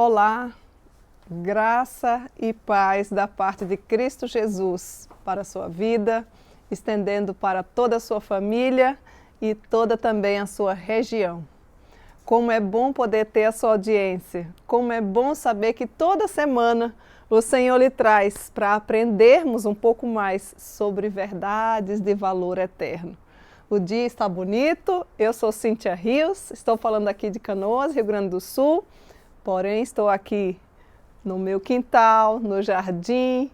Olá, graça e paz da parte de Cristo Jesus para a sua vida, estendendo para toda a sua família e toda também a sua região. Como é bom poder ter a sua audiência, como é bom saber que toda semana o Senhor lhe traz para aprendermos um pouco mais sobre verdades de valor eterno. O dia está bonito, eu sou Cíntia Rios, estou falando aqui de Canoas, Rio Grande do Sul, porém estou aqui no meu quintal, no jardim,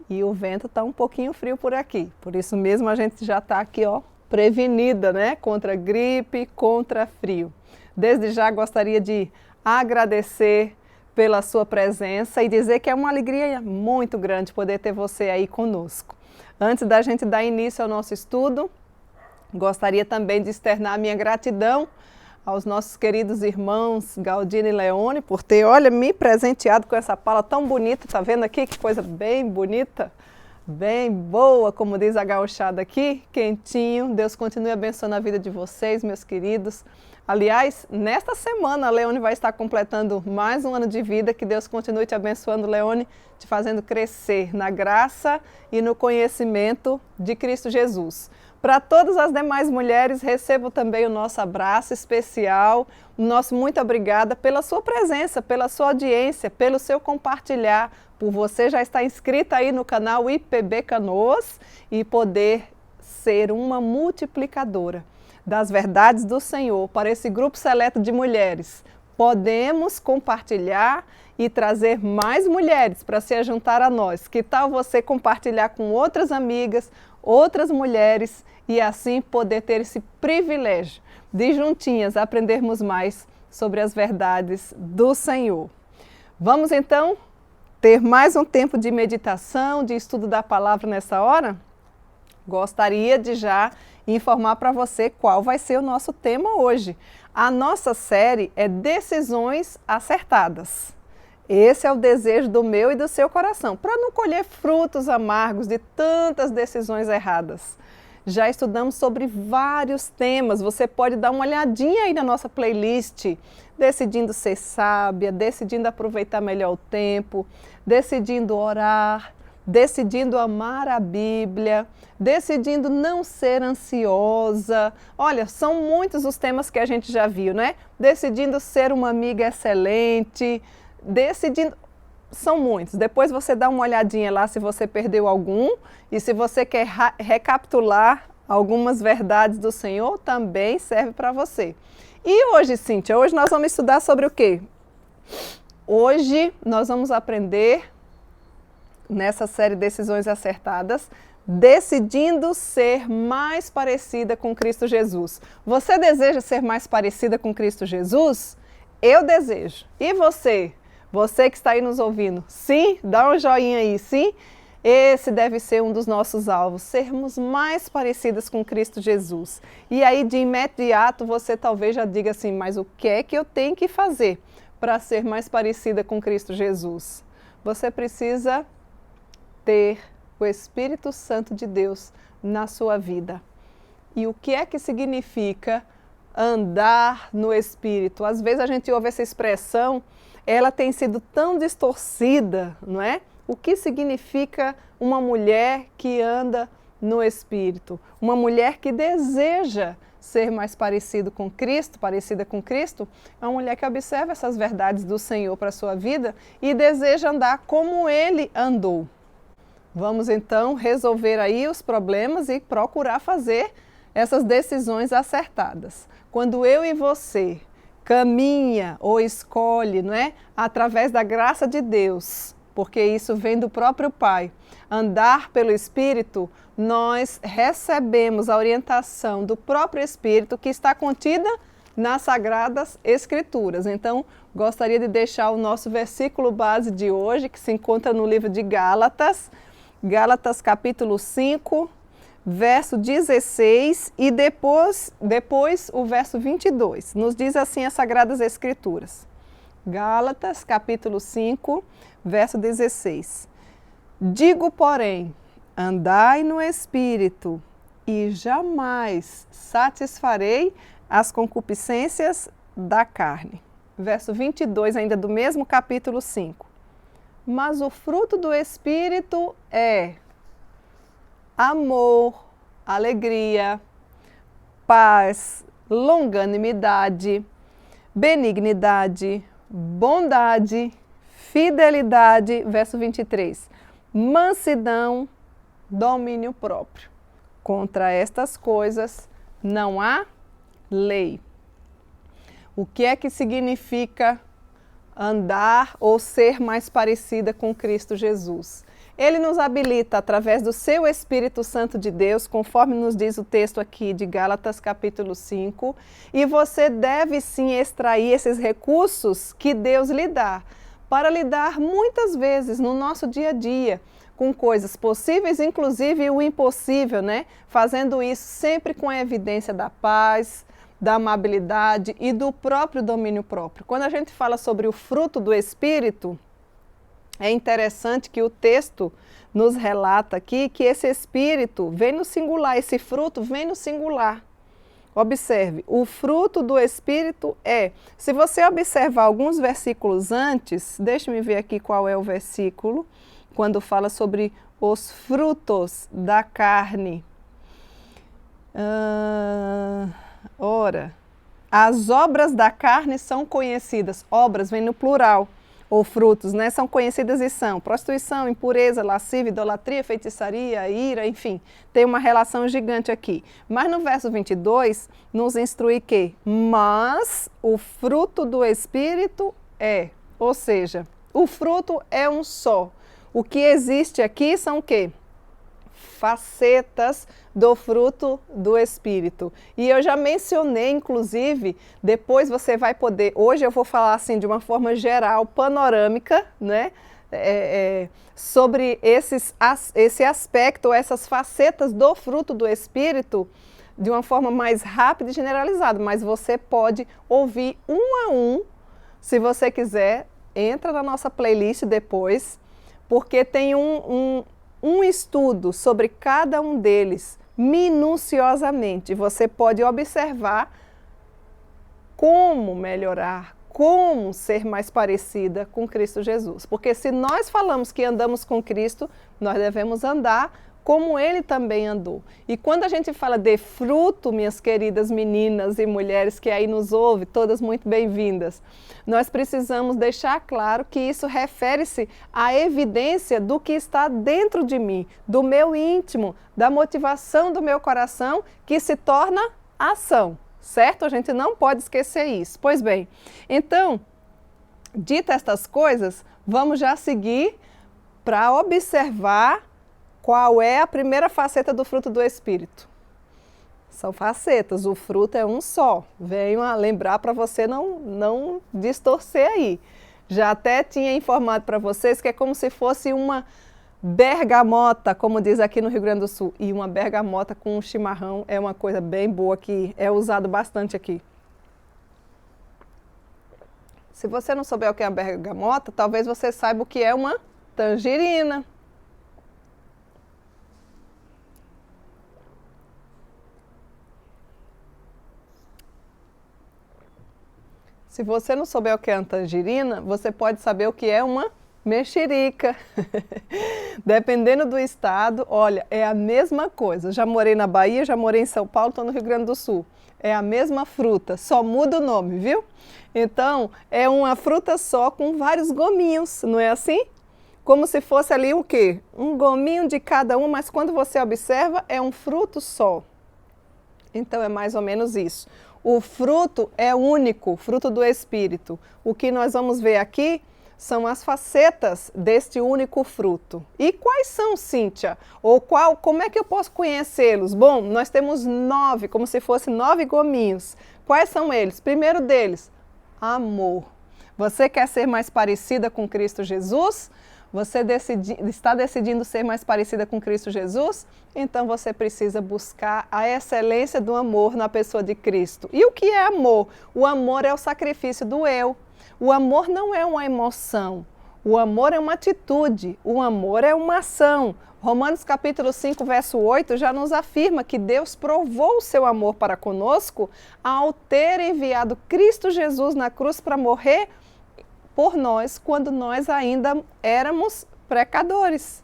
e o vento está um pouquinho frio por aqui. Por isso mesmo a gente já está aqui, ó, prevenida, né, contra gripe, contra frio. Desde já gostaria de agradecer pela sua presença e dizer que é uma alegria muito grande poder ter você aí conosco. Antes da gente dar início ao nosso estudo, gostaria também de externar a minha gratidão aos nossos queridos irmãos Galdino e Leone por ter, olha, me presenteado com essa pala tão bonita. Tá vendo aqui que coisa bem bonita, bem boa, como diz a gauchada aqui, quentinho. Deus continue abençoando a vida de vocês, meus queridos. Aliás, nesta semana a Leone vai estar completando mais um ano de vida. Que Deus continue te abençoando, Leone, te fazendo crescer na graça e no conhecimento de Cristo Jesus. Para todas as demais mulheres, recebo também o nosso abraço especial, o nosso muito obrigada pela sua presença, pela sua audiência, pelo seu compartilhar, por você já estar inscrita aí no canal IPB Canoas e poder ser uma multiplicadora das verdades do Senhor para esse grupo seleto de mulheres. Podemos compartilhar e trazer mais mulheres para se juntar a nós. Que tal você compartilhar com outras amigas, outras mulheres e assim poder ter esse privilégio de juntinhas aprendermos mais sobre as verdades do Senhor. Vamos então ter mais um tempo de meditação, de estudo da palavra nessa hora? Gostaria de já informar para você qual vai ser o nosso tema hoje. A nossa série é Decisões Acertadas. Esse é o desejo do meu e do seu coração, para não colher frutos amargos de tantas decisões erradas. Já estudamos sobre vários temas, você pode dar uma olhadinha aí na nossa playlist, decidindo ser sábia, decidindo aproveitar melhor o tempo, decidindo orar, decidindo amar a Bíblia, decidindo não ser ansiosa. Olha, são muitos os temas que a gente já viu, né? Decidindo ser uma amiga excelente, decidindo... São muitos. Depois você dá uma olhadinha lá se você perdeu algum e se você quer recapitular algumas verdades do Senhor, também serve para você. E hoje, Cíntia, hoje nós vamos estudar sobre o quê? Hoje nós vamos aprender, nessa série Decisões Acertadas, decidindo ser mais parecida com Cristo Jesus. Você deseja ser mais parecida com Cristo Jesus? Eu desejo. E você? Você que está aí nos ouvindo, sim? Dá um joinha aí, sim? Esse deve ser um dos nossos alvos, sermos mais parecidas com Cristo Jesus. E aí, de imediato, você talvez já diga assim, mas o que é que eu tenho que fazer para ser mais parecida com Cristo Jesus? Você precisa ter o Espírito Santo de Deus na sua vida. E o que é que significa andar no Espírito? Às vezes a gente ouve essa expressão, ela tem sido tão distorcida, não é? O que significa uma mulher que anda no Espírito? Uma mulher que deseja ser mais parecida com Cristo, é uma mulher que observa essas verdades do Senhor para a sua vida e deseja andar como Ele andou. Vamos então resolver aí os problemas e procurar fazer essas decisões acertadas. Quando eu e você caminha ou escolhe, não é? Através da graça de Deus, porque isso vem do próprio Pai, andar pelo Espírito, nós recebemos a orientação do próprio Espírito que está contida nas Sagradas Escrituras. Então, gostaria de deixar o nosso versículo base de hoje, que se encontra no livro de Gálatas, Gálatas capítulo 5, verso 16 e depois o verso 22. Nos diz assim as Sagradas Escrituras. Gálatas capítulo 5, verso 16. Digo, porém, andai no Espírito e jamais satisfarei as concupiscências da carne. verso 22, ainda do mesmo capítulo 5. Mas o fruto do Espírito é amor, alegria, paz, longanimidade, benignidade, bondade, fidelidade, verso 23, mansidão, domínio próprio. Contra estas coisas não há lei. O que é que significa andar ou ser mais parecida com Cristo Jesus? Ele nos habilita através do seu Espírito Santo de Deus, conforme nos diz o texto aqui de Gálatas capítulo 5, e você deve sim extrair esses recursos que Deus lhe dá, para lidar muitas vezes no nosso dia a dia, com coisas possíveis, inclusive o impossível, né? Fazendo isso sempre com a evidência da paz, da amabilidade e do próprio domínio próprio. Quando a gente fala sobre o fruto do Espírito, é interessante que o texto nos relata aqui que esse Espírito vem no singular, esse fruto vem no singular. Observe, o fruto do Espírito é, se você observar alguns versículos antes, deixe-me ver aqui qual é o versículo, quando fala sobre os frutos da carne. Ora, as obras da carne são conhecidas, obras vem no plural, ou frutos, né? São conhecidas e são prostituição, impureza, lascívia, idolatria, feitiçaria, ira, enfim, tem uma relação gigante aqui. Mas no verso 22, nos instrui que, mas o fruto do Espírito é, ou seja, o fruto é um só. O que existe aqui são o quê? Facetas do fruto do Espírito. E eu já mencionei, inclusive, depois você vai poder, hoje eu vou falar assim de uma forma geral, panorâmica, né? Sobre esse aspecto, essas facetas do fruto do Espírito, de uma forma mais rápida e generalizada, mas você pode ouvir um a um, se você quiser, entra na nossa playlist depois, porque tem um estudo sobre cada um deles, minuciosamente. Você pode observar como melhorar, como ser mais parecida com Cristo Jesus. Porque se nós falamos que andamos com Cristo, nós devemos andar como Ele também andou. E quando a gente fala de fruto, minhas queridas meninas e mulheres que aí nos ouvem, todas muito bem-vindas, nós precisamos deixar claro que isso refere-se à evidência do que está dentro de mim, do meu íntimo, da motivação do meu coração, que se torna ação, certo? A gente não pode esquecer isso. Pois bem, então, dita estas coisas, vamos já seguir para observar qual é a primeira faceta do fruto do Espírito. São facetas, o fruto é um só. Venho a lembrar para você não distorcer aí. Já até tinha informado para vocês que é como se fosse uma bergamota, como diz aqui no Rio Grande do Sul. E uma bergamota com um chimarrão é uma coisa bem boa que é usado bastante aqui. Se você não souber o que é uma bergamota, talvez você saiba o que é uma tangerina. Se você não souber o que é uma tangerina, você pode saber o que é uma mexerica. Dependendo do estado, olha, é a mesma coisa. Já morei na Bahia, já morei em São Paulo, estou no Rio Grande do Sul. É a mesma fruta, só muda o nome, viu? Então, é uma fruta só com vários gominhos, não é assim? Como se fosse ali o quê? Um gominho de cada um, mas quando você observa, é um fruto só. Então, é mais ou menos isso. O fruto é único, fruto do Espírito. O que nós vamos ver aqui são as facetas deste único fruto. E quais são, Cíntia? Ou como é que eu posso conhecê-los? Bom, nós temos 9, como se fossem 9 gominhos. Quais são eles? Primeiro deles, amor. Você quer ser mais parecida com Cristo Jesus? Você está decidindo ser mais parecida com Cristo Jesus? Então você precisa buscar a excelência do amor na pessoa de Cristo. E o que é amor? O amor é o sacrifício do eu. O amor não é uma emoção. O amor é uma atitude. O amor é uma ação. Romanos capítulo 5, verso 8, já nos afirma que Deus provou o seu amor para conosco ao ter enviado Cristo Jesus na cruz para morrer por nós, quando nós ainda éramos pecadores.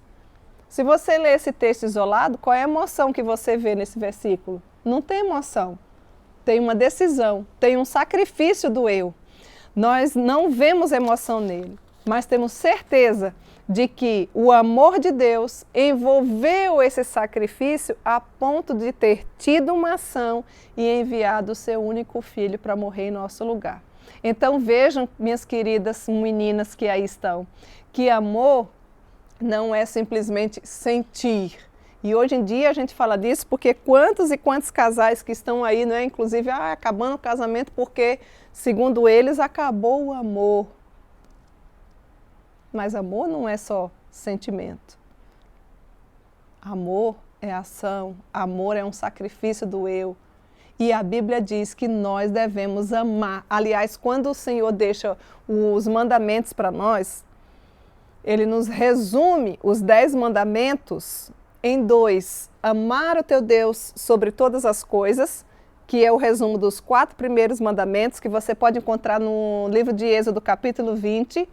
Se você ler esse texto isolado, qual é a emoção que você vê nesse versículo? Não tem emoção. Tem uma decisão, tem um sacrifício do eu. Nós não vemos emoção nele, mas temos certeza de que o amor de Deus envolveu esse sacrifício a ponto de ter tido uma ação e enviado o seu único filho para morrer em nosso lugar. Então vejam, minhas queridas meninas que aí estão, que amor não é simplesmente sentir. E hoje em dia a gente fala disso porque quantos e quantos casais que estão aí, não é? Inclusive, acabando o casamento porque, segundo eles, acabou o amor. Mas amor não é só sentimento. Amor é ação, amor é um sacrifício do eu. E a Bíblia diz que nós devemos amar. Aliás, quando o Senhor deixa os mandamentos para nós, Ele nos resume os 10 mandamentos em 2. Amar o teu Deus sobre todas as coisas, que é o resumo dos 4 primeiros mandamentos, que você pode encontrar no livro de Êxodo, capítulo 20.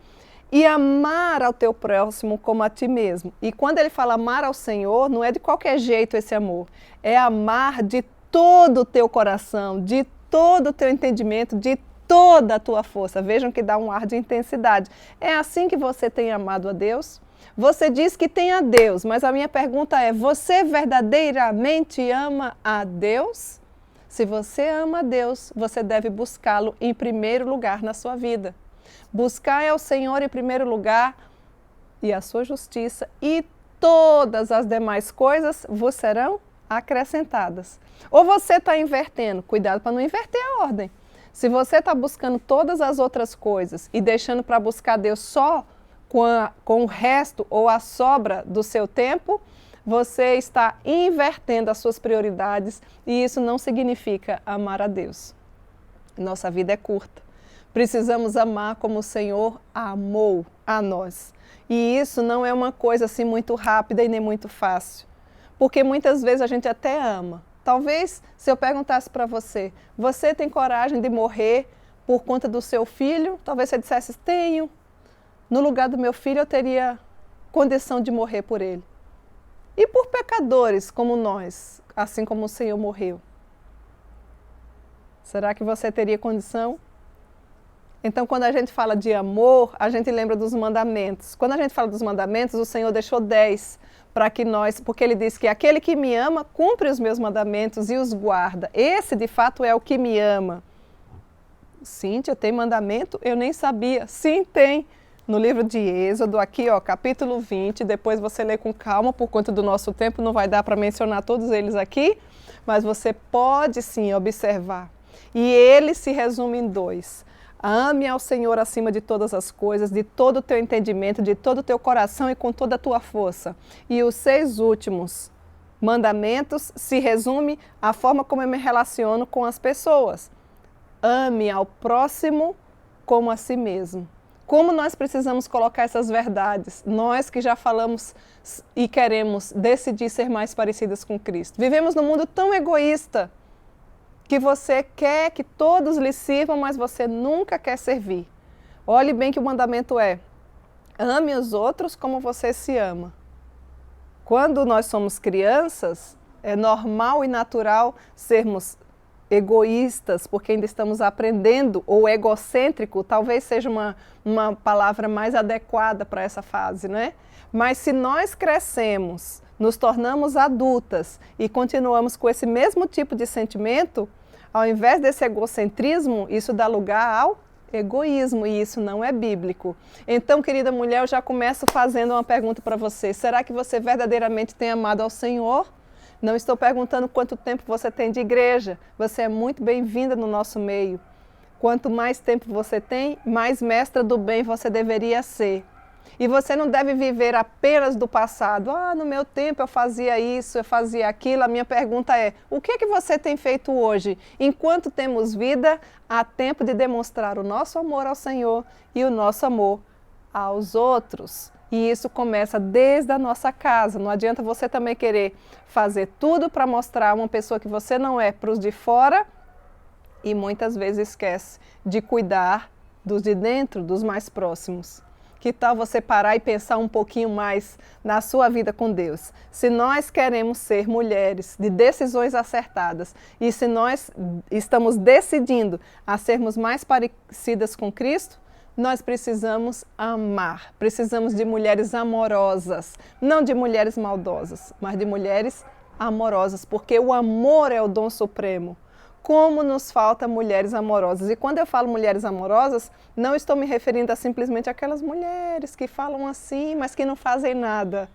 E amar ao teu próximo como a ti mesmo. E quando ele fala amar ao Senhor, não é de qualquer jeito esse amor. É amar de todo o teu coração, de todo o teu entendimento, de toda a tua força. Vejam que dá um ar de intensidade. É assim que você tem amado a Deus? Você diz que tem a Deus, mas a minha pergunta é, você verdadeiramente ama a Deus? Se você ama a Deus, você deve buscá-lo em primeiro lugar na sua vida. Buscar é o Senhor em primeiro lugar e a sua justiça, e todas as demais coisas vos serão acrescentadas. Ou você está invertendo, cuidado para não inverter a ordem. Se você está buscando todas as outras coisas e deixando para buscar Deus só com o resto ou a sobra do seu tempo, você está invertendo as suas prioridades e isso não significa amar a Deus. Nossa vida é curta. Precisamos amar como o Senhor amou a nós. E isso não é uma coisa assim muito rápida e nem muito fácil. Porque muitas vezes a gente até ama. Talvez, se eu perguntasse para você, você tem coragem de morrer por conta do seu filho? Talvez você dissesse, tenho. No lugar do meu filho eu teria condição de morrer por ele. E por pecadores como nós, assim como o Senhor morreu? Será que você teria condição? Então, quando a gente fala de amor, a gente lembra dos mandamentos. Quando a gente fala dos mandamentos, o Senhor deixou 10 para que nós, porque Ele disse que aquele que me ama cumpre os meus mandamentos e os guarda. Esse, de fato, é o que me ama. Cíntia, tem mandamento? Eu nem sabia. Sim, tem. No livro de Êxodo, aqui, ó, capítulo 20, depois você lê com calma, por conta do nosso tempo, não vai dar para mencionar todos eles aqui, mas você pode sim observar. E ele se resume em 2. Ame ao Senhor acima de todas as coisas, de todo o teu entendimento, de todo o teu coração e com toda a tua força. E os 6 últimos mandamentos se resume a forma como eu me relaciono com as pessoas. Ame ao próximo como a si mesmo. Como nós precisamos colocar essas verdades, nós que já falamos e queremos decidir ser mais parecidas com Cristo. Vivemos num mundo tão egoísta, que você quer que todos lhe sirvam, mas você nunca quer servir. Olhe bem que o mandamento é, ame os outros como você se ama. Quando nós somos crianças, é normal e natural sermos egoístas, porque ainda estamos aprendendo, ou egocêntrico, talvez seja uma palavra mais adequada para essa fase, né? Mas se nós crescemos, nos tornamos adultas e continuamos com esse mesmo tipo de sentimento, ao invés desse egocentrismo, isso dá lugar ao egoísmo, e isso não é bíblico. Então, querida mulher, eu já começo fazendo uma pergunta para você. Será que você verdadeiramente tem amado ao Senhor? Não estou perguntando quanto tempo você tem de igreja. Você é muito bem-vinda no nosso meio. Quanto mais tempo você tem, mais mestra do bem você deveria ser. E você não deve viver apenas do passado. No meu tempo eu fazia isso, eu fazia aquilo. A minha pergunta é, o que você tem feito hoje? Enquanto temos vida, há tempo de demonstrar o nosso amor ao Senhor e o nosso amor aos outros. E isso começa desde a nossa casa. Não adianta você também querer fazer tudo para mostrar uma pessoa que você não é para os de fora e muitas vezes esquece de cuidar dos de dentro, dos mais próximos. Que tal você parar e pensar um pouquinho mais na sua vida com Deus? Se nós queremos ser mulheres de decisões acertadas e se nós estamos decidindo a sermos mais parecidas com Cristo, nós precisamos amar. Precisamos de mulheres amorosas, não de mulheres maldosas, mas de mulheres amorosas, porque o amor é o dom supremo. Como nos falta mulheres amorosas. E quando eu falo mulheres amorosas, não estou me referindo a simplesmente aquelas mulheres que falam assim, mas que não fazem nada.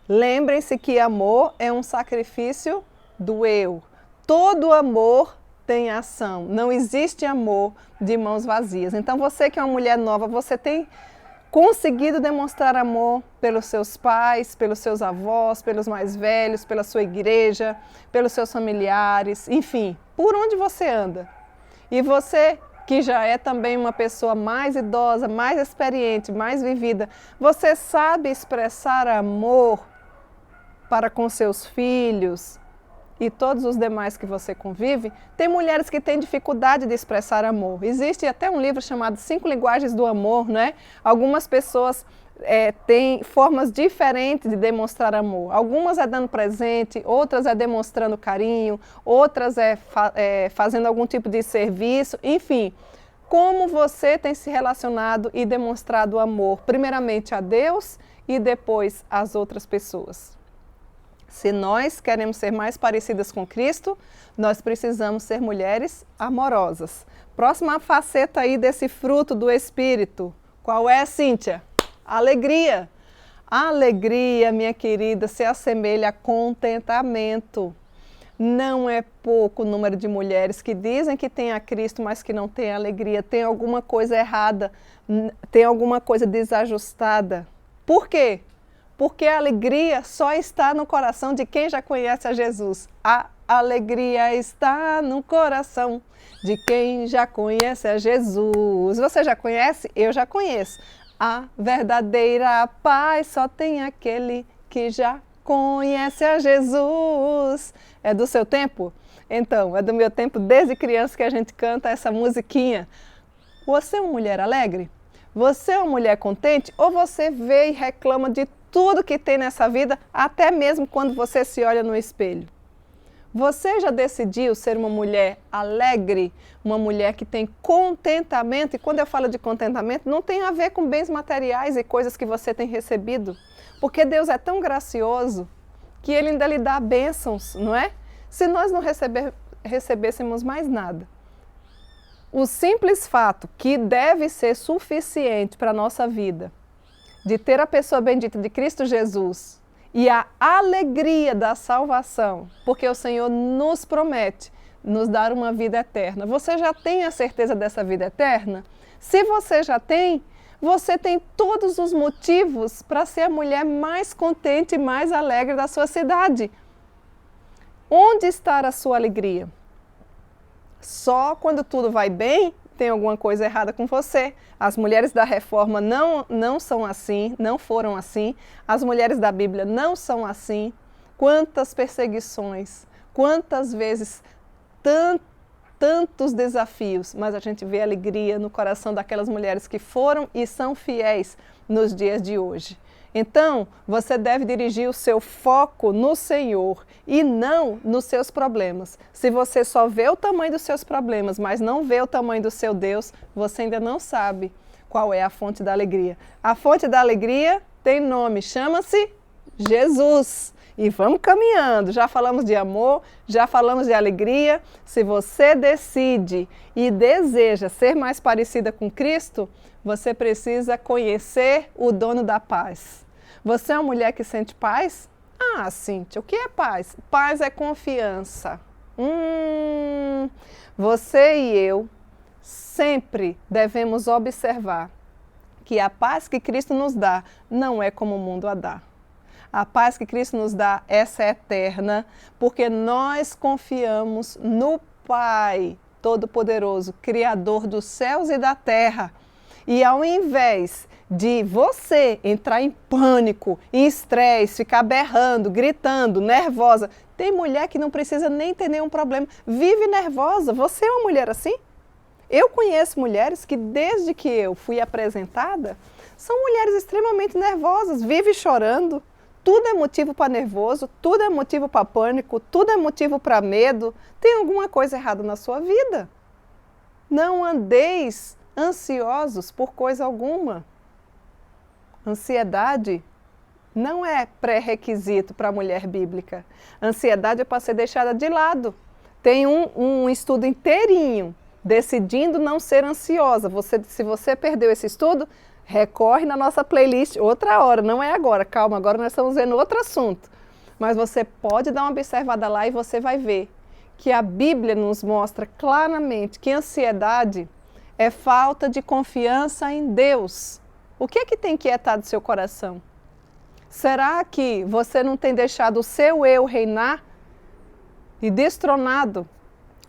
Lembrem-se que amor é um sacrifício do eu. Todo amor tem ação. Não existe amor de mãos vazias. Então você que é uma mulher nova, você tem conseguido demonstrar amor pelos seus pais, pelos seus avós, pelos mais velhos, pela sua igreja, pelos seus familiares, enfim, por onde você anda. E você que já é também uma pessoa mais idosa, mais experiente, mais vivida, você sabe expressar amor para com seus filhos e todos os demais que você convive? Tem mulheres que têm dificuldade de expressar amor. Existe até um livro chamado 5 Linguagens do Amor, né? Algumas pessoas têm formas diferentes de demonstrar amor. Algumas é dando presente, outras é demonstrando carinho, outras é fazendo algum tipo de serviço, enfim. Como você tem se relacionado e demonstrado amor, primeiramente a Deus e depois às outras pessoas? Se nós queremos ser mais parecidas com Cristo, nós precisamos ser mulheres amorosas. Próxima faceta aí desse fruto do Espírito. Qual é, Cíntia? Alegria. A alegria, minha querida, se assemelha a contentamento. Não é pouco o número de mulheres que dizem que têm a Cristo, mas que não têm alegria. Tem alguma coisa errada, tem alguma coisa desajustada. Por quê? Porque a alegria só está no coração de quem já conhece a Jesus. A alegria está no coração de quem já conhece a Jesus. Você já conhece? Eu já conheço. A verdadeira paz só tem aquele que já conhece a Jesus. É do seu tempo? Então, é do meu tempo, desde criança que a gente canta essa musiquinha. Você é uma mulher alegre? Você é uma mulher contente? Ou você vê e reclama de tudo que tem nessa vida, até mesmo quando você se olha no espelho? Você já decidiu ser uma mulher alegre, uma mulher que tem contentamento? E quando eu falo de contentamento, não tem a ver com bens materiais e coisas que você tem recebido. Porque Deus é tão gracioso que Ele ainda lhe dá bênçãos, não é? Se nós não recebêssemos mais nada, o simples fato que deve ser suficiente para a nossa vida, de ter a pessoa bendita de Cristo Jesus e a alegria da salvação, porque o Senhor nos promete nos dar uma vida eterna. Você já tem a certeza dessa vida eterna? Se você já tem, você tem todos os motivos para ser a mulher mais contente e mais alegre da sua cidade. Onde está a sua alegria? Só quando tudo vai bem, tem alguma coisa errada com você. As mulheres da Reforma não são assim, não foram assim. As mulheres da Bíblia não são assim. Quantas perseguições, quantas vezes, tantos desafios, mas a gente vê alegria no coração daquelas mulheres que foram e são fiéis nos dias de hoje. Então, você deve dirigir o seu foco no Senhor e não nos seus problemas. Se você só vê o tamanho dos seus problemas, mas não vê o tamanho do seu Deus, você ainda não sabe qual é a fonte da alegria. A fonte da alegria tem nome, chama-se Jesus. E vamos caminhando. Já falamos de amor, já falamos de alegria. Se você decide e deseja ser mais parecida com Cristo, você precisa conhecer o dono da paz. Você é uma mulher que sente paz? Ah, Cíntia, o que é paz? Paz é confiança. Você e eu sempre devemos observar que a paz que Cristo nos dá não é como o mundo a dá. A paz que Cristo nos dá, essa é eterna, porque nós confiamos no Pai Todo-Poderoso, Criador dos céus e da terra. E ao invés de você entrar em pânico, em estresse, ficar berrando, gritando, nervosa, tem mulher que não precisa nem ter nenhum problema, vive nervosa. Você é uma mulher assim? Eu conheço mulheres que desde que eu fui apresentada, são mulheres extremamente nervosas, vivem chorando. Tudo é motivo para nervoso, tudo é motivo para pânico, tudo é motivo para medo. Tem alguma coisa errada na sua vida? Não andeis ansiosos por coisa alguma. Ansiedade não é pré-requisito para a mulher bíblica. Ansiedade é para ser deixada de lado. Tem um estudo inteirinho decidindo não ser ansiosa. Se você perdeu esse estudo, recorre na nossa playlist outra hora, não é agora, calma, agora nós estamos vendo outro assunto. Mas você pode dar uma observada lá e você vai ver que a Bíblia nos mostra claramente que ansiedade é falta de confiança em Deus. O que é que tem quietado seu coração? Será que você não tem deixado o seu eu reinar e destronado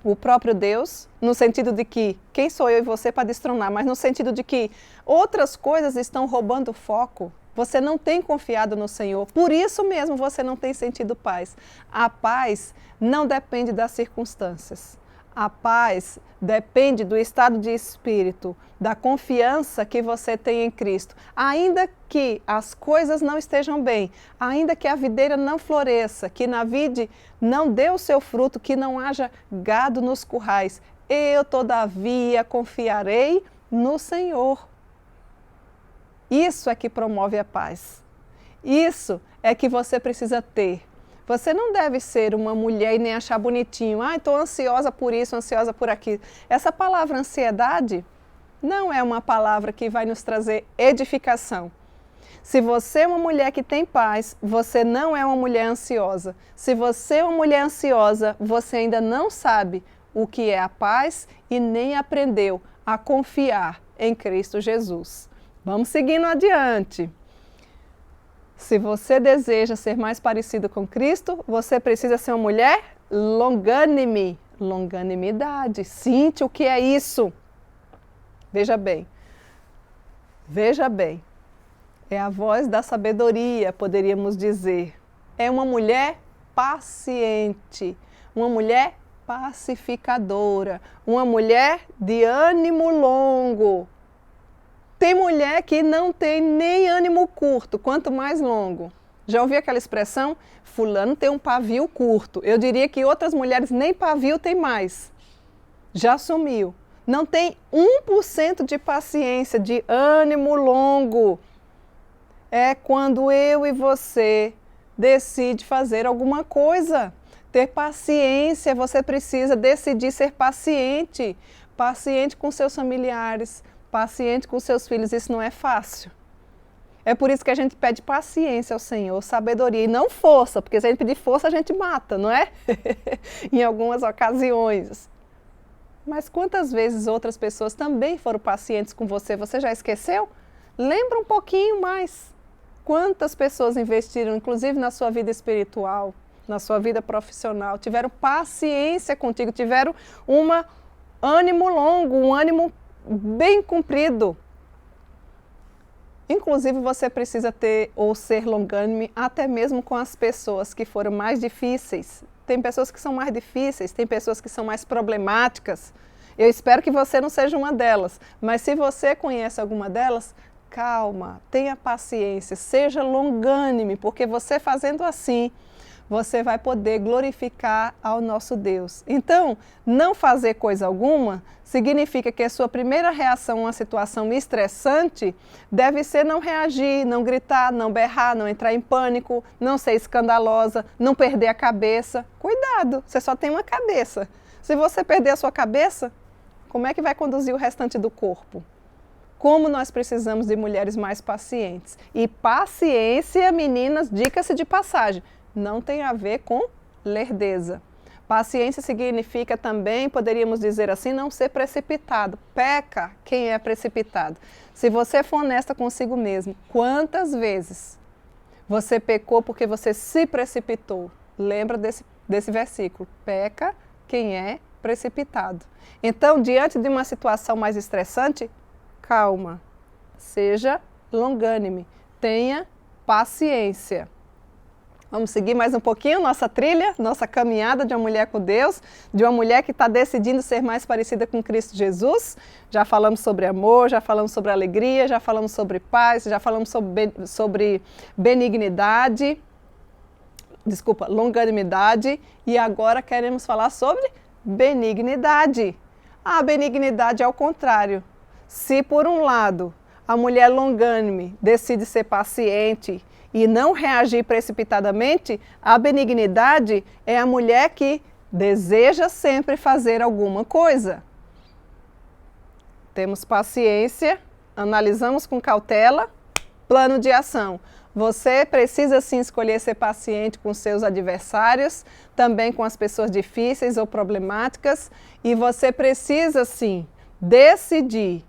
o próprio Deus, no sentido de que, quem sou eu e você para destronar, mas no sentido de que outras coisas estão roubando o foco, você não tem confiado no Senhor, por isso mesmo você não tem sentido paz. A paz não depende das circunstâncias. A paz depende do estado de espírito, da confiança que você tem em Cristo. Ainda que as coisas não estejam bem, ainda que a videira não floresça, que na vide não dê o seu fruto, que não haja gado nos currais, eu, todavia, confiarei no Senhor. Isso é que promove a paz. Isso é que você precisa ter. Você não deve ser uma mulher e nem achar bonitinho. Estou ansiosa por isso, ansiosa por aquilo. Essa palavra ansiedade não é uma palavra que vai nos trazer edificação. Se você é uma mulher que tem paz, você não é uma mulher ansiosa. Se você é uma mulher ansiosa, você ainda não sabe o que é a paz e nem aprendeu a confiar em Cristo Jesus. Vamos seguindo adiante. Se você deseja ser mais parecido com Cristo, você precisa ser uma mulher longânime. Longanimidade. Cíntia, o que é isso? Veja bem. Veja bem. É a voz da sabedoria, poderíamos dizer. É uma mulher paciente. Uma mulher pacificadora. Uma mulher de ânimo longo. Tem mulher que não tem nem ânimo curto, quanto mais longo. Já ouviu aquela expressão? Fulano tem um pavio curto. Eu diria que outras mulheres nem pavio tem mais. Já sumiu. Não tem 1% de paciência, de ânimo longo. É quando eu e você decide fazer alguma coisa. Ter paciência, você precisa decidir ser paciente. Paciente com seus familiares, paciente com seus filhos, isso não é fácil. É por isso que a gente pede paciência ao Senhor, sabedoria e não força, porque se a gente pedir força a gente mata, não é? Em algumas ocasiões. Mas quantas vezes outras pessoas também foram pacientes com você? Você já esqueceu? Lembra um pouquinho mais. Quantas pessoas investiram, inclusive na sua vida espiritual, na sua vida profissional, tiveram paciência contigo, tiveram um ânimo longo, um ânimo bem comprido. Inclusive você precisa ter ou ser longânime até mesmo com as pessoas que foram mais difíceis. Tem pessoas que são mais difíceis, tem pessoas que são mais problemáticas. Eu espero que você não seja uma delas, mas se você conhece alguma delas, calma, tenha paciência, seja longânime, porque você fazendo assim, você vai poder glorificar ao nosso Deus. Então, não fazer coisa alguma significa que a sua primeira reação a uma situação estressante deve ser não reagir, não gritar, não berrar, não entrar em pânico, não ser escandalosa, não perder a cabeça. Cuidado, você só tem uma cabeça. Se você perder a sua cabeça, como é que vai conduzir o restante do corpo? Como nós precisamos de mulheres mais pacientes. E paciência, meninas, dica-se de passagem, não tem a ver com lerdeza. Paciência significa também, poderíamos dizer assim, não ser precipitado. Peca quem é precipitado. Se você for honesta consigo mesmo, quantas vezes você pecou porque você se precipitou? Lembra desse versículo. Peca quem é precipitado. Então, diante de uma situação mais estressante, calma, Seja longânime, tenha paciência. Vamos seguir mais um pouquinho nossa trilha, nossa caminhada de uma mulher com Deus, de uma mulher que está decidindo ser mais parecida com Cristo Jesus. Já falamos sobre amor, já falamos sobre alegria, já falamos sobre paz, já falamos sobre benignidade, longanimidade, e agora queremos falar sobre benignidade. A benignidade é o contrário. Se por um lado a mulher longânime decide ser paciente e não reagir precipitadamente, a benignidade é a mulher que deseja sempre fazer alguma coisa. Temos paciência, analisamos com cautela, plano de ação. Você precisa sim escolher ser paciente com seus adversários, também com as pessoas difíceis ou problemáticas, e você precisa sim decidir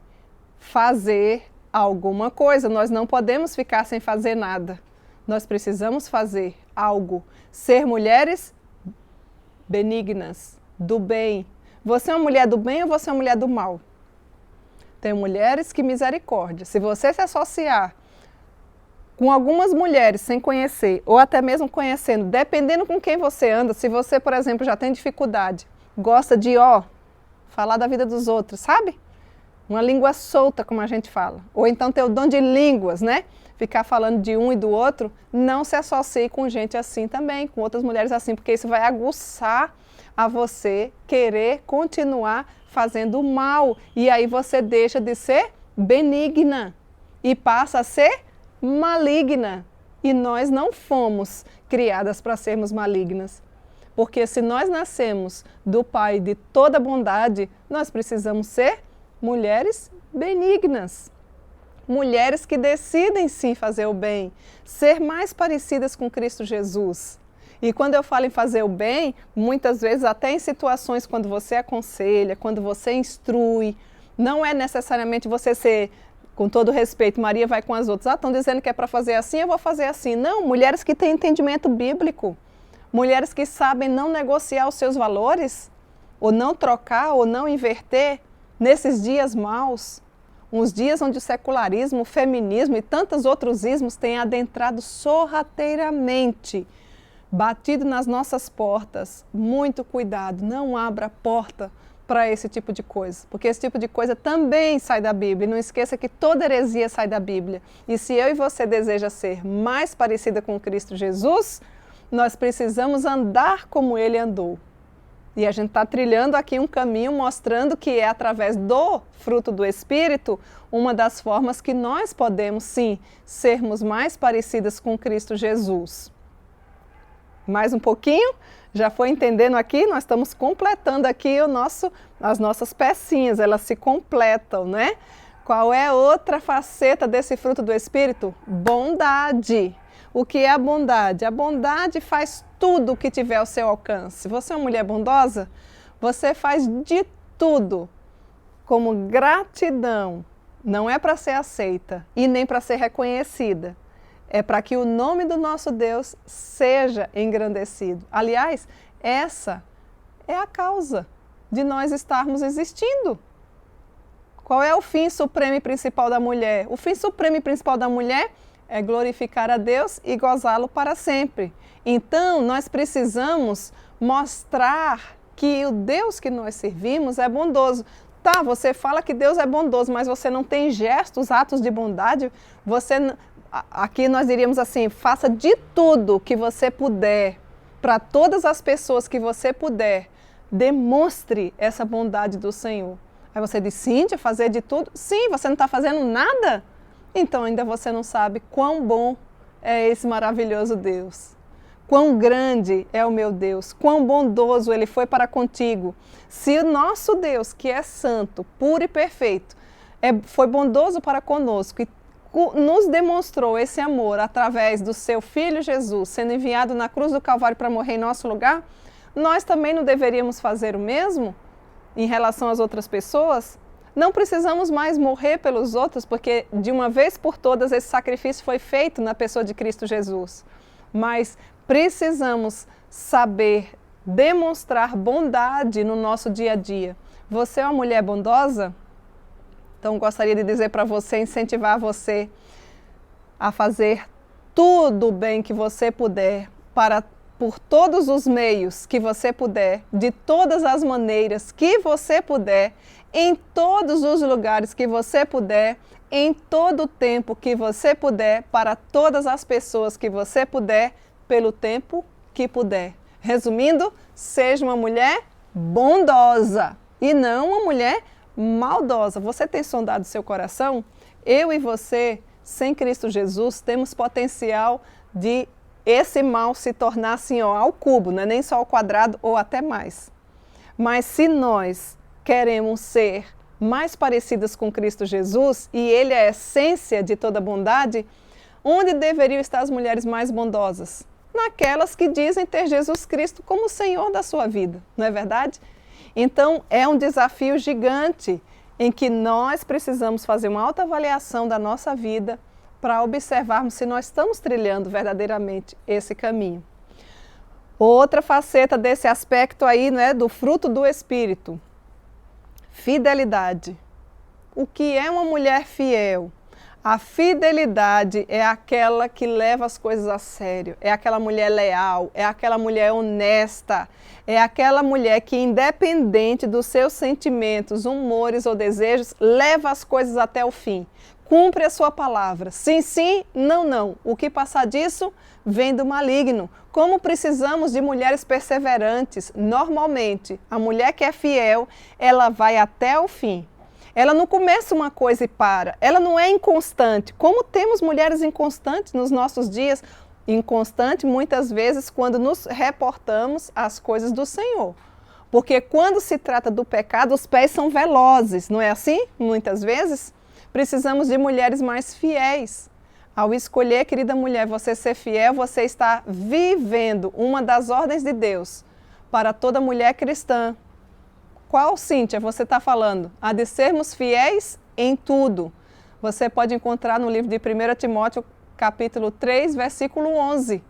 fazer alguma coisa. Nós não podemos ficar sem fazer nada. Nós precisamos fazer algo. Ser mulheres benignas, do bem. Você é uma mulher do bem ou você é uma mulher do mal? Tem mulheres que misericórdia. Se você se associar com algumas mulheres sem conhecer, ou até mesmo conhecendo, dependendo com quem você anda, se você, por exemplo, já tem dificuldade, gosta de, falar da vida dos outros, sabe? Uma língua solta, como a gente fala. Ou então ter o dom de línguas, né? Ficar falando de um e do outro, não se associe com gente assim também, com outras mulheres assim, porque isso vai aguçar a você querer continuar fazendo mal. E aí você deixa de ser benigna e passa a ser maligna. E nós não fomos criadas para sermos malignas. Porque se nós nascemos do Pai de toda bondade, nós precisamos ser mulheres benignas. Mulheres que decidem sim fazer o bem, ser mais parecidas com Cristo Jesus. E quando eu falo em fazer o bem, muitas vezes até em situações quando você aconselha, quando você instrui, não é necessariamente você ser, com todo respeito, Maria vai com as outras, estão dizendo que é para fazer assim, eu vou fazer assim. Não, mulheres que têm entendimento bíblico, mulheres que sabem não negociar os seus valores, ou não trocar, ou não inverter nesses dias maus. Uns dias onde o secularismo, o feminismo e tantos outros ismos têm adentrado sorrateiramente, batido nas nossas portas. Muito cuidado, não abra a porta para esse tipo de coisa, porque esse tipo de coisa também sai da Bíblia. E não esqueça que toda heresia sai da Bíblia. E se eu e você deseja ser mais parecida com Cristo Jesus, nós precisamos andar como Ele andou. E a gente está trilhando aqui um caminho mostrando que é através do fruto do Espírito uma das formas que nós podemos, sim, sermos mais parecidas com Cristo Jesus. Mais um pouquinho? Já foi entendendo aqui? Nós estamos completando aqui as nossas pecinhas, elas se completam, né? Qual é outra faceta desse fruto do Espírito? Bondade. O que é a bondade? A bondade faz tudo o que tiver ao seu alcance. Você é uma mulher bondosa? Você faz de tudo como gratidão. Não é para ser aceita e nem para ser reconhecida. É para que o nome do nosso Deus seja engrandecido. Aliás, essa é a causa de nós estarmos existindo. Qual é o fim supremo e principal da mulher? O fim supremo e principal da mulher é glorificar a Deus e gozá-lo para sempre. Então, nós precisamos mostrar que o Deus que nós servimos é bondoso. Tá, você fala que Deus é bondoso, mas você não tem gestos, atos de bondade. Aqui nós diríamos assim, faça de tudo que você puder, para todas as pessoas que você puder, demonstre essa bondade do Senhor. Aí você diz, Cíntia, fazer de tudo? Sim, você não está fazendo nada? Então ainda você não sabe quão bom é esse maravilhoso Deus. Quão grande é o meu Deus, quão bondoso Ele foi para contigo. Se o nosso Deus, que é santo, puro e perfeito, foi bondoso para conosco e nos demonstrou esse amor através do seu Filho Jesus, sendo enviado na cruz do Calvário para morrer em nosso lugar, nós também não deveríamos fazer o mesmo em relação às outras pessoas? Não precisamos mais morrer pelos outros, porque de uma vez por todas esse sacrifício foi feito na pessoa de Cristo Jesus. Mas precisamos saber demonstrar bondade no nosso dia a dia. Você é uma mulher bondosa? Então, gostaria de dizer para você, incentivar você a fazer tudo o bem que você puder, por todos os meios que você puder, de todas as maneiras que você puder, em todos os lugares que você puder, em todo o tempo que você puder, para todas as pessoas que você puder, pelo tempo que puder. Resumindo, seja uma mulher bondosa e não uma mulher maldosa. Você tem sondado seu coração? Eu e você, sem Cristo Jesus, temos potencial de esse mal se tornar assim, ó, ao cubo, não é nem só ao quadrado ou até mais. Mas se nós queremos ser mais parecidas com Cristo Jesus, e Ele é a essência de toda bondade, onde deveriam estar as mulheres mais bondosas? Naquelas que dizem ter Jesus Cristo como o Senhor da sua vida, não é verdade? Então, é um desafio gigante em que nós precisamos fazer uma autoavaliação da nossa vida para observarmos se nós estamos trilhando verdadeiramente esse caminho. Outra faceta desse aspecto aí, né, do fruto do Espírito, fidelidade. O que é uma mulher fiel? A fidelidade é aquela que leva as coisas a sério, é aquela mulher leal, é aquela mulher honesta, é aquela mulher que, independente dos seus sentimentos, humores ou desejos, leva as coisas até o fim. Cumpre a sua palavra. Sim, sim, não, não. O que passar disso vem do maligno. Como precisamos de mulheres perseverantes, normalmente, a mulher que é fiel, ela vai até o fim. Ela não começa uma coisa e para. Ela não é inconstante. Como temos mulheres inconstantes nos nossos dias, inconstante muitas vezes quando nos reportamos às coisas do Senhor. Porque quando se trata do pecado, os pés são velozes, não é assim? Muitas vezes. Precisamos de mulheres mais fiéis. Ao escolher, querida mulher, você ser fiel, você está vivendo uma das ordens de Deus para toda mulher cristã. Qual, Cíntia, você está falando? A de sermos fiéis em tudo. Você pode encontrar no livro de 1 Timóteo, capítulo 3, versículo 11.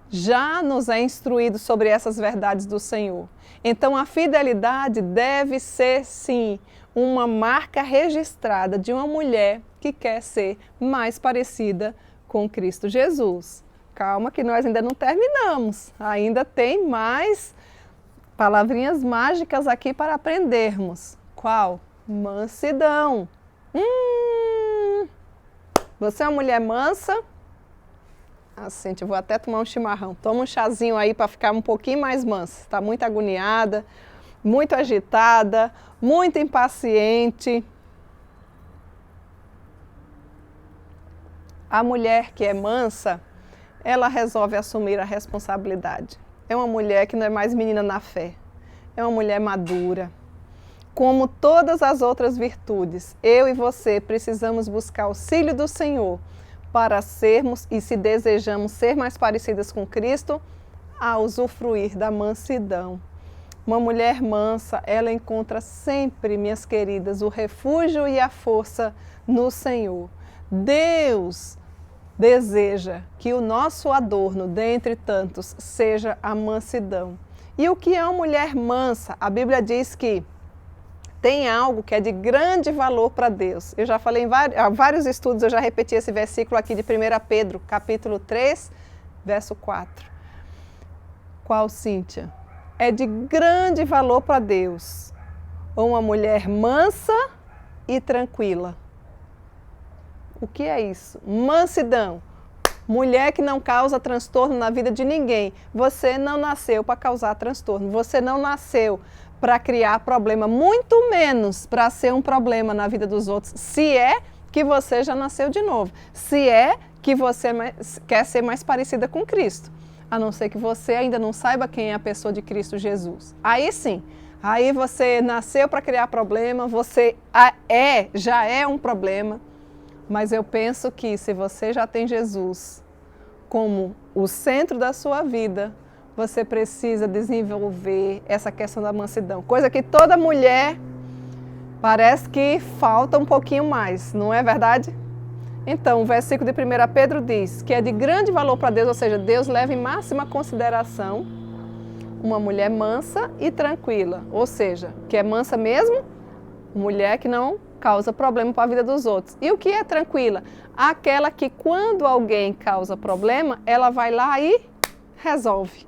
Já nos é instruído sobre essas verdades do Senhor. Então, a fidelidade deve ser, sim, uma marca registrada de uma mulher que quer ser mais parecida com Cristo Jesus. Calma que nós ainda não terminamos. Ainda tem mais palavrinhas mágicas aqui para aprendermos. Qual? Mansidão. Você é uma mulher mansa? Assim, eu vou até tomar um chimarrão. Toma um chazinho aí para ficar um pouquinho mais mansa. Está muito agoniada, muito agitada, muito impaciente. A mulher que é mansa, ela resolve assumir a responsabilidade. É uma mulher que não é mais menina na fé. É uma mulher madura. Como todas as outras virtudes, eu e você precisamos buscar auxílio do Senhor para sermos, e se desejamos ser mais parecidas com Cristo, a usufruir da mansidão. Uma mulher mansa, ela encontra sempre, minhas queridas, o refúgio e a força no Senhor. Deus deseja que o nosso adorno, dentre tantos, seja a mansidão. E o que é uma mulher mansa? A Bíblia diz que tem algo que é de grande valor para Deus. Eu já falei em vários estudos, eu já repeti esse versículo aqui de 1 Pedro, capítulo 3, verso 4. Qual, Cíntia? É de grande valor para Deus uma mulher mansa e tranquila. O que é isso? Mansidão. Mulher que não causa transtorno na vida de ninguém. Você não nasceu para causar transtorno. Você não nasceu para criar problema, muito menos para ser um problema na vida dos outros. Se é que você já nasceu de novo. Se é que você quer ser mais parecida com Cristo. A não ser que você ainda não saiba quem é a pessoa de Cristo Jesus. Aí sim. Aí você nasceu para criar problema. Você já é um problema. Mas eu penso que se você já tem Jesus como o centro da sua vida, você precisa desenvolver essa questão da mansidão. Coisa que toda mulher parece que falta um pouquinho mais, não é verdade? Então, o versículo de 1 Pedro diz que é de grande valor para Deus, ou seja, Deus leva em máxima consideração uma mulher mansa e tranquila. Ou seja, que é mansa mesmo? Mulher que não causa problema para a vida dos outros. E o que é tranquila? Aquela que quando alguém causa problema, ela vai lá e resolve.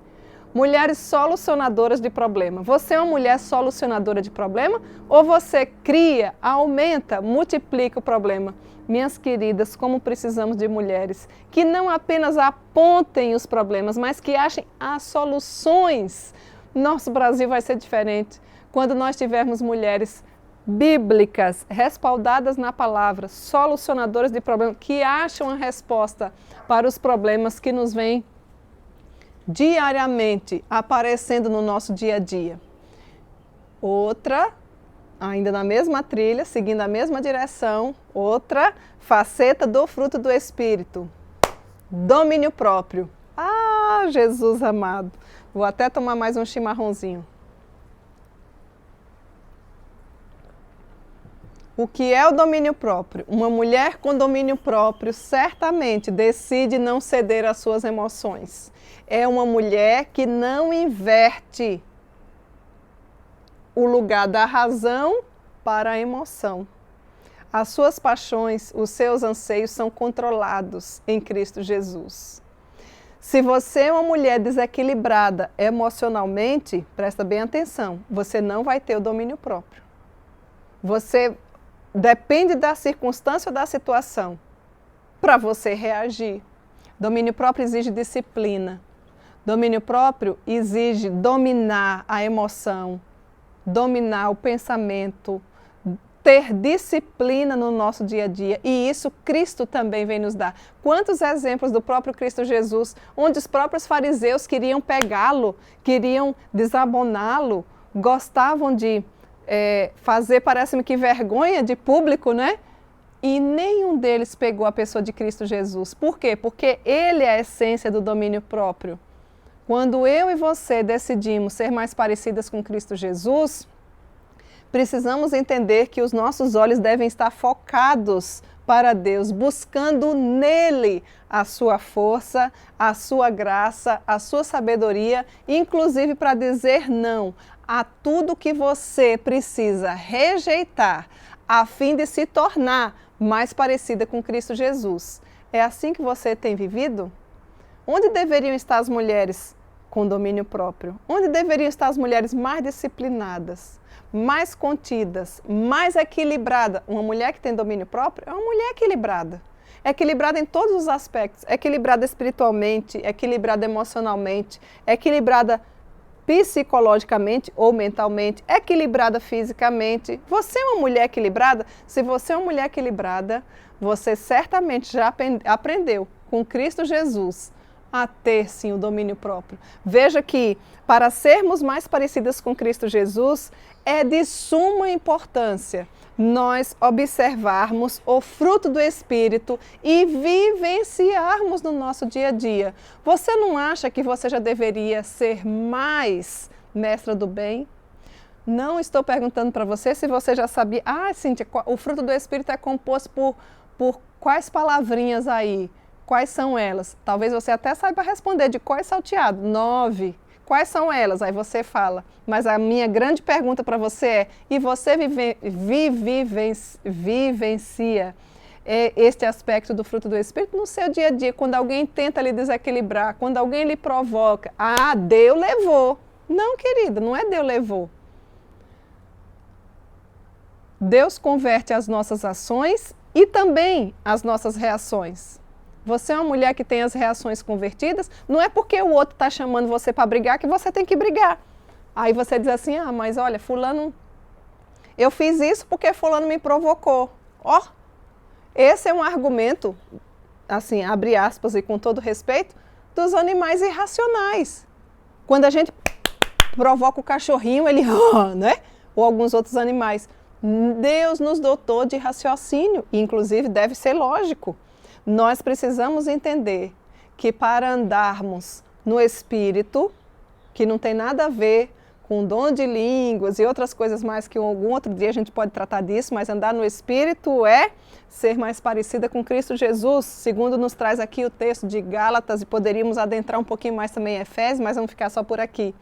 Mulheres solucionadoras de problema. Você é uma mulher solucionadora de problema ou você cria, aumenta, multiplica o problema? Minhas queridas, como precisamos de mulheres que não apenas apontem os problemas, mas que achem as soluções. Nosso Brasil vai ser diferente quando nós tivermos mulheres bíblicas, respaldadas na palavra, solucionadoras de problemas, que acham a resposta para os problemas que nos vêm diariamente aparecendo no nosso dia a dia. Outra, ainda na mesma trilha, seguindo a mesma direção, outra faceta do fruto do Espírito, domínio próprio. Ah, Jesus amado, vou até tomar mais um chimarrãozinho. O que é o domínio próprio? Uma mulher com domínio próprio certamente decide não ceder às suas emoções. É uma mulher que não inverte o lugar da razão para a emoção. As suas paixões, os seus anseios são controlados em Cristo Jesus. Se você é uma mulher desequilibrada emocionalmente, presta bem atenção, você não vai ter o domínio próprio. Você depende da circunstância ou da situação para você reagir. Domínio próprio exige disciplina. Domínio próprio exige dominar a emoção, dominar o pensamento, ter disciplina no nosso dia a dia. E isso Cristo também vem nos dar. Quantos exemplos do próprio Cristo Jesus, onde os próprios fariseus queriam pegá-lo, queriam desaboná-lo, gostavam de fazer, parece-me que vergonha de público, né? E nenhum deles pegou a pessoa de Cristo Jesus. Por quê? Porque Ele é a essência do domínio próprio. Quando eu e você decidimos ser mais parecidas com Cristo Jesus, precisamos entender que os nossos olhos devem estar focados para Deus, buscando nele a sua força, a sua graça, a sua sabedoria, inclusive para dizer não a tudo que você precisa rejeitar a fim de se tornar mais parecida com Cristo Jesus. É assim que você tem vivido? Onde deveriam estar as mulheres com domínio próprio? Onde deveriam estar as mulheres mais disciplinadas, mais contidas, mais equilibrada? Uma mulher que tem domínio próprio é uma mulher equilibrada. Equilibrada em todos os aspectos. Equilibrada espiritualmente, equilibrada emocionalmente, equilibrada psicologicamente ou mentalmente, equilibrada fisicamente. Você é uma mulher equilibrada? Se você é uma mulher equilibrada, você certamente já aprendeu com Cristo Jesus a ter sim o domínio próprio. Veja que para sermos mais parecidas com Cristo Jesus, é de suma importância nós observarmos o fruto do Espírito e vivenciarmos no nosso dia a dia. Você não acha que você já deveria ser mais mestra do bem? Não estou perguntando para você se você já sabia. Ah, Cíntia, o fruto do Espírito é composto por quais palavrinhas aí? Quais são elas? Talvez você até saiba responder de qual é salteado. 9. Quais são elas? Aí você fala. Mas a minha grande pergunta para você é, e você vivencia este aspecto do fruto do Espírito no seu dia a dia? Quando alguém tenta lhe desequilibrar, quando alguém lhe provoca, ah, Deus levou. Não, querida, não é Deus levou. Deus converte as nossas ações e também as nossas reações. Você é uma mulher que tem as reações convertidas, não é porque o outro está chamando você para brigar que você tem que brigar. Aí você diz assim, ah, mas olha, fulano, eu fiz isso porque fulano me provocou. Ó, esse é um argumento, assim, abre aspas e com todo respeito, dos animais irracionais. Quando a gente provoca o cachorrinho, ele, né? Ou alguns outros animais. Deus nos dotou de raciocínio, e inclusive deve ser lógico. Nós precisamos entender que para andarmos no Espírito, que não tem nada a ver com dom de línguas e outras coisas mais que algum outro dia a gente pode tratar disso, mas andar no Espírito é ser mais parecida com Cristo Jesus, segundo nos traz aqui o texto de Gálatas, e poderíamos adentrar um pouquinho mais também em Efésios, mas vamos ficar só por aqui.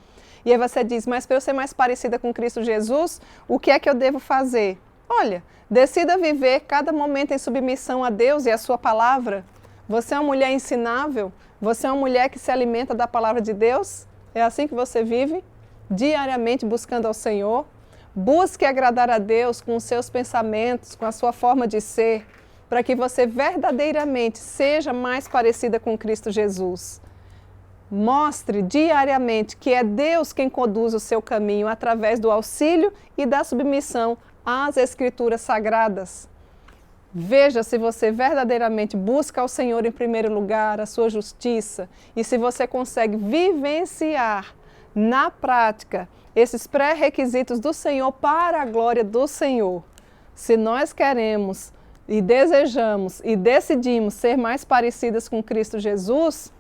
E aí você diz, mas para eu ser mais parecida com Cristo Jesus, o que é que eu devo fazer? Olha, decida viver cada momento em submissão a Deus e a sua palavra. Você é uma mulher ensinável? Você é uma mulher que se alimenta da palavra de Deus? É assim que você vive? Diariamente buscando ao Senhor? Busque agradar a Deus com os seus pensamentos, com a sua forma de ser, para que você verdadeiramente seja mais parecida com Cristo Jesus. Mostre diariamente que é Deus quem conduz o seu caminho através do auxílio e da submissão às Escrituras Sagradas. Veja se você verdadeiramente busca ao Senhor em primeiro lugar, a sua justiça, e se você consegue vivenciar na prática esses pré-requisitos do Senhor para a glória do Senhor. Se nós queremos e desejamos e decidimos ser mais parecidas com Cristo Jesus,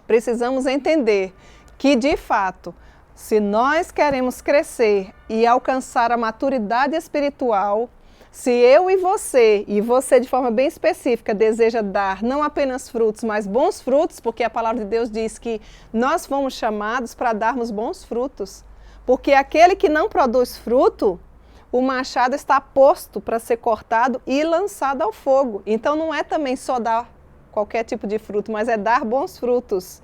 precisamos entender que, de fato, se nós queremos crescer e alcançar a maturidade espiritual, se eu e você de forma bem específica, deseja dar não apenas frutos, mas bons frutos, porque a palavra de Deus diz que nós fomos chamados para darmos bons frutos. Porque aquele que não produz fruto, o machado está posto para ser cortado e lançado ao fogo. Então não é também só dar qualquer tipo de fruto, mas é dar bons frutos.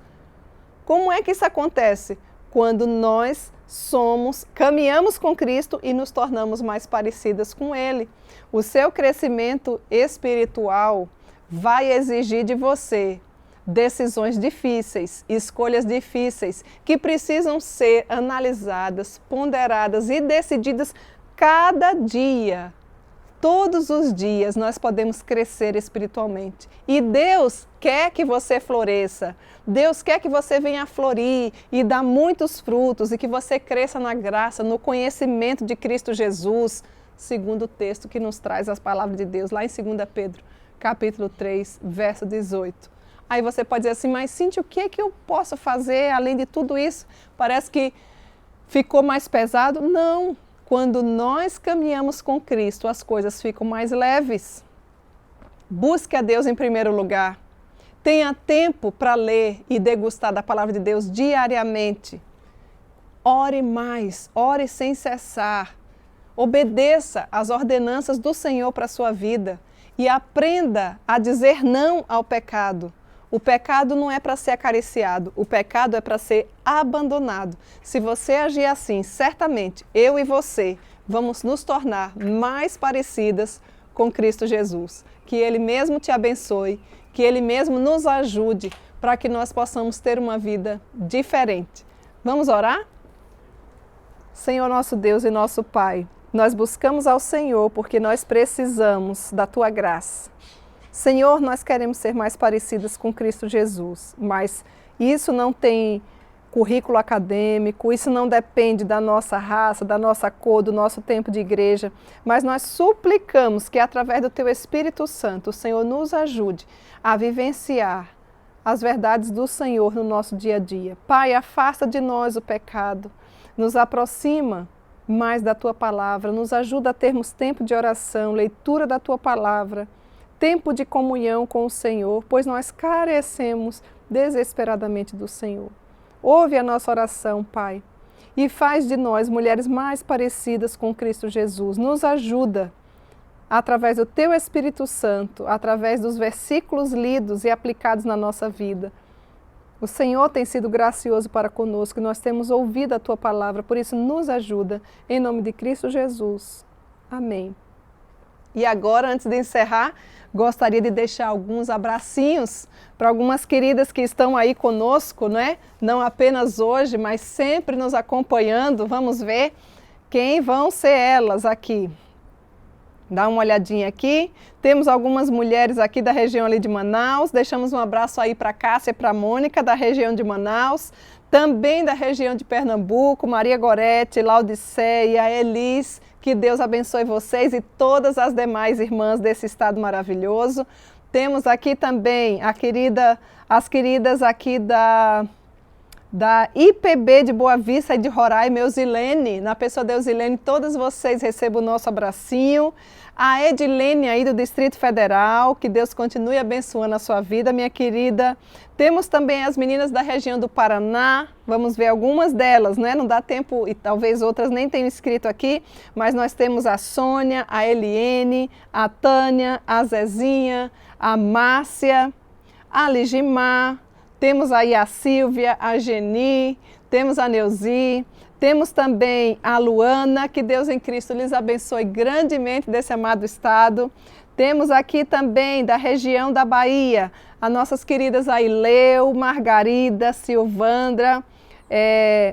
Como é que isso acontece? Quando nós caminhamos com Cristo e nos tornamos mais parecidas com Ele. O seu crescimento espiritual vai exigir de você decisões difíceis, escolhas difíceis, que precisam ser analisadas, ponderadas e decididas cada dia. Todos os dias nós podemos crescer espiritualmente. E Deus quer que você floresça. Deus quer que você venha a florir e dar muitos frutos e que você cresça na graça, no conhecimento de Cristo Jesus, segundo o texto que nos traz as palavras de Deus, lá em 2 Pedro, capítulo 3, verso 18. Aí você pode dizer assim, mas Cíntia, o que é que eu posso fazer além de tudo isso? Parece que ficou mais pesado? Não. Quando nós caminhamos com Cristo, as coisas ficam mais leves. Busque a Deus em primeiro lugar. Tenha tempo para ler e degustar da palavra de Deus diariamente. Ore mais, ore sem cessar. Obedeça às ordenanças do Senhor para a sua vida e aprenda a dizer não ao pecado. O pecado não é para ser acariciado, o pecado é para ser abandonado. Se você agir assim, certamente eu e você vamos nos tornar mais parecidas com Cristo Jesus. Que Ele mesmo te abençoe, que Ele mesmo nos ajude para que nós possamos ter uma vida diferente. Vamos orar? Senhor nosso Deus e nosso Pai, nós buscamos ao Senhor porque nós precisamos da Tua graça. Senhor, nós queremos ser mais parecidas com Cristo Jesus, mas isso não tem currículo acadêmico, isso não depende da nossa raça, da nossa cor, do nosso tempo de igreja, mas nós suplicamos que através do Teu Espírito Santo, o Senhor nos ajude a vivenciar as verdades do Senhor no nosso dia a dia. Pai, afasta de nós o pecado, nos aproxima mais da Tua Palavra, nos ajuda a termos tempo de oração, leitura da Tua Palavra, tempo de comunhão com o Senhor, pois nós carecemos desesperadamente do Senhor. Ouve a nossa oração, Pai, e faz de nós mulheres mais parecidas com Cristo Jesus. Nos ajuda, através do Teu Espírito Santo, através dos versículos lidos e aplicados na nossa vida. O Senhor tem sido gracioso para conosco, nós temos ouvido a Tua Palavra, por isso nos ajuda, em nome de Cristo Jesus. Amém. E agora, antes de encerrar, gostaria de deixar alguns abracinhos para algumas queridas que estão aí conosco, né? Não apenas hoje, mas sempre nos acompanhando. Vamos ver quem vão ser elas aqui. Dá uma olhadinha aqui. Temos algumas mulheres aqui da região ali de Manaus. Deixamos um abraço aí para a Cássia e para a Mônica, da região de Manaus. Também da região de Pernambuco, Maria Gorete, Laodiceia, Elis. Que Deus abençoe vocês e todas as demais irmãs desse estado maravilhoso. Temos aqui também as queridas aqui da IPB de Boa Vista e de Roraima, Eusilene, na pessoa da Eusilene, todos vocês recebam o nosso abracinho. A Edilene aí do Distrito Federal, que Deus continue abençoando a sua vida, minha querida. Temos também as meninas da região do Paraná, vamos ver algumas delas, né? Não dá tempo e talvez outras nem tenham escrito aqui, mas nós temos a Sônia, a Eliene, a Tânia, a Zezinha, a Márcia, a Ligimar, temos aí a Silvia, a Geni, temos a Neuzi, temos também a Luana, que Deus em Cristo lhes abençoe grandemente desse amado estado. Temos aqui também da região da Bahia, as nossas queridas Aileu, Margarida, Silvandra,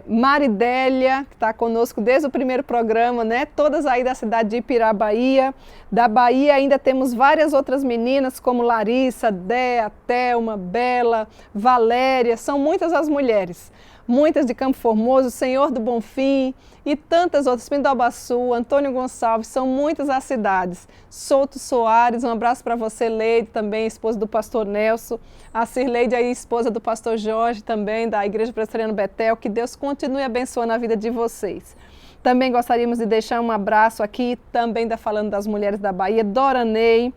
Maridélia, que está conosco desde o primeiro programa, né? Todas aí da cidade de Ipirá, Bahia. Da Bahia ainda temos várias outras meninas, como Larissa, Déa, Thelma, Bela, Valéria, são muitas as mulheres. Muitas de Campo Formoso, Senhor do Bonfim e tantas outras, Pindobaçu, Antônio Gonçalves, são muitas as cidades. Souto Soares, um abraço para você, Leide, também esposa do pastor Nelson. A Cirleide aí, esposa do pastor Jorge, também da Igreja Presbiteriana Betel. Que Deus continue abençoando a vida de vocês. Também gostaríamos de deixar um abraço aqui, também falando das mulheres da Bahia, Dora Ney,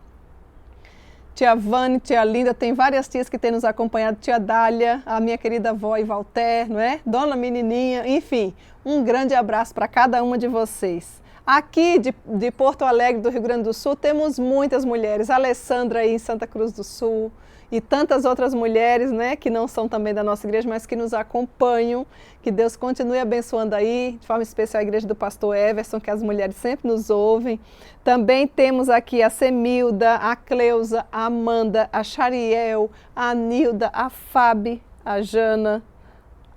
tia Vane, tia Linda, tem várias tias que têm nos acompanhado, tia Dália, a minha querida avó e Walter, não é? Dona Menininha, enfim, um grande abraço para cada uma de vocês. Aqui de Porto Alegre, do Rio Grande do Sul, temos muitas mulheres, a Alessandra aí em Santa Cruz do Sul e tantas outras mulheres, né, que não são também da nossa igreja, mas que nos acompanham. Que Deus continue abençoando aí, de forma especial a igreja do pastor Everson, que as mulheres sempre nos ouvem. Também temos aqui a Semilda, a Cleusa, a Amanda, a Chariel, a Nilda, a Fábio, a Jana,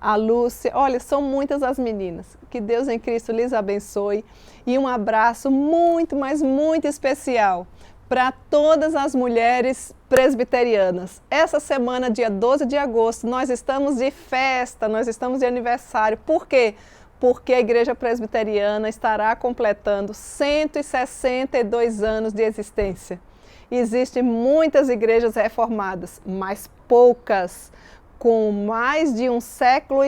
a Lúcia. Olha, são muitas as meninas. Que Deus em Cristo lhes abençoe. E um abraço muito, mas muito especial para todas as mulheres presbiterianas. Essa semana, dia 12 de agosto, nós estamos de festa, nós estamos de aniversário. Por quê? Porque a Igreja Presbiteriana estará completando 162 anos de existência. Existem muitas igrejas reformadas, mas poucas com mais de 1,5 século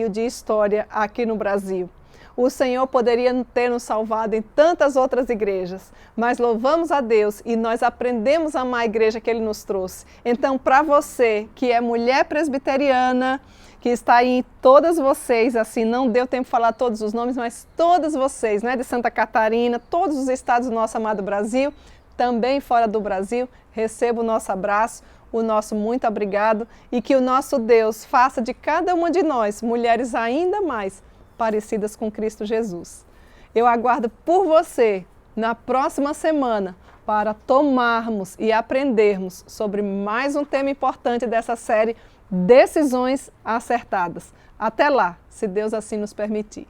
de história aqui no Brasil. O Senhor poderia ter nos salvado em tantas outras igrejas, mas louvamos a Deus e nós aprendemos a amar a igreja que Ele nos trouxe. Então, para você que é mulher presbiteriana, que está aí, todas vocês, assim, não deu tempo de falar todos os nomes, mas todas vocês, né, de Santa Catarina, todos os estados do nosso amado Brasil, também fora do Brasil, receba o nosso abraço, o nosso muito obrigado e que o nosso Deus faça de cada uma de nós, mulheres ainda mais parecidas com Cristo Jesus. Eu aguardo por você na próxima semana para tomarmos e aprendermos sobre mais um tema importante dessa série, Decisões Acertadas. Até lá, se Deus assim nos permitir.